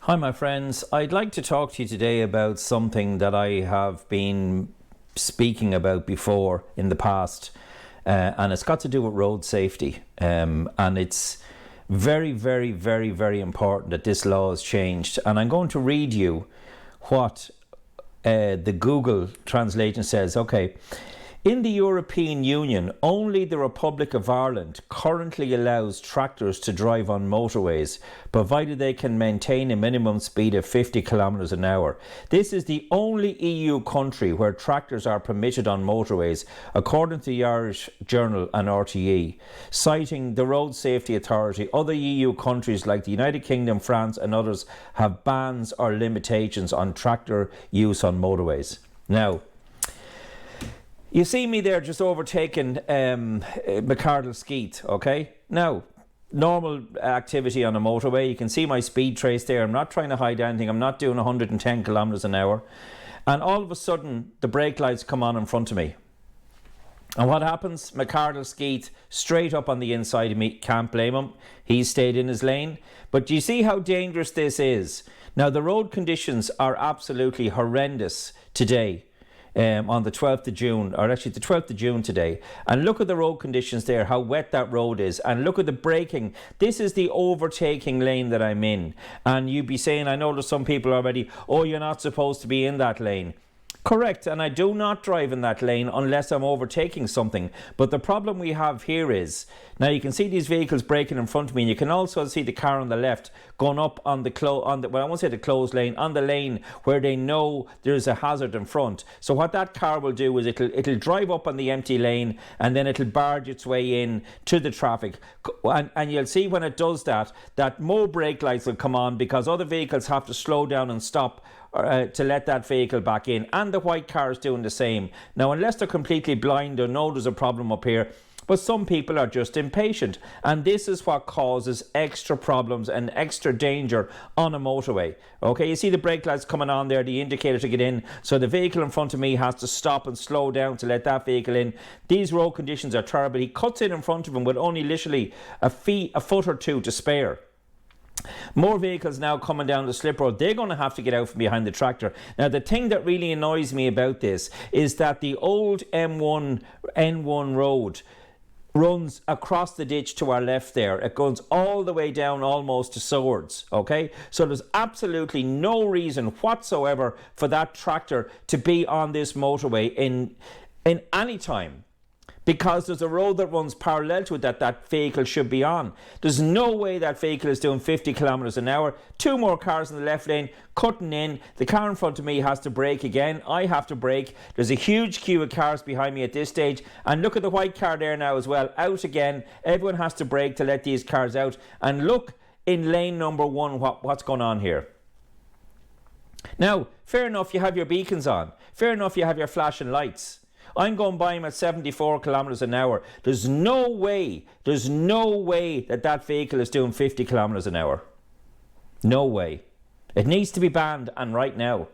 Hi my friends, I'd like to talk to you today about something that I have been speaking about before in the past, and it's got to do with road safety, and it's very important that this law is changed. And I'm going to read you what the Google translation says. Okay. In the European Union, only the Republic of Ireland currently allows tractors to drive on motorways, provided they can maintain a minimum speed of 50 kilometres an hour. This is the only EU country where tractors are permitted on motorways, according to the Irish Journal and RTE. Citing the Road Safety Authority, other EU countries like the United Kingdom, France and others have bans or limitations on tractor use on motorways. Now, you see me there just overtaking McCardle Skeet, okay? Now, normal activity on a motorway. You can see my speed trace there. I'm not trying to hide anything. I'm not doing 110 kilometres an hour. And all of a sudden, the brake lights come on in front of me. And what happens? McCardle Skeet straight up on the inside of me. Can't blame him. He stayed in his lane. But do you see how dangerous this is? Now, the road conditions are absolutely horrendous today. On the 12th of June, or actually the 12th of June today. And look at the road conditions there, how wet that road is. And look at the braking. This is the overtaking lane that I'm in. And you'd be saying, I know there's some people already, oh, you're not supposed to be in that lane. Correct, and I do not drive in that lane unless I'm overtaking something. But the problem we have here is, now you can see these vehicles braking in front of me, and you can also see the car on the left going up on the well, I won't say the closed lane, on the lane where they know there's a hazard in front. So what that car will do is it'll drive up on the empty lane, and then it'll barge its way in to the traffic. And you'll see when it does that, that more brake lights will come on because other vehicles have to slow down and stop to let that vehicle back in, and the white car is doing the same. Now, unless they're completely blind or know there's a problem up here, but some people are just impatient, and this is what causes extra problems and extra danger on a motorway. Okay, you see the brake lights coming on there, the indicator to get in, so the vehicle in front of me has to stop and slow down to let that vehicle in. These road conditions are terrible. He cuts in front of him with only literally a foot or two to spare. More vehicles now coming down the slip road. They're going to have to get out from behind the tractor. Now, the thing that really annoys me about this is that the old N1 road runs across the ditch to our left there. It goes all the way down almost to Swords, okay? So there's absolutely no reason whatsoever for that tractor to be on this motorway in any time, because there's a road that runs parallel to it that vehicle should be on. There's no way that vehicle is doing 50 kilometres an hour. Two more cars in the left lane cutting in. The car in front of me has to brake again. I have to brake. There's a huge queue of cars behind me at this stage. And look at the white car there now as well. Out again. Everyone has to brake to let these cars out. And look in lane number one what's going on here. Now, fair enough, you have your beacons on. Fair enough, you have your flashing lights. I'm going by him at 74 kilometres an hour. There's no way that vehicle is doing 50 kilometres an hour. No way. It needs to be banned, and right now.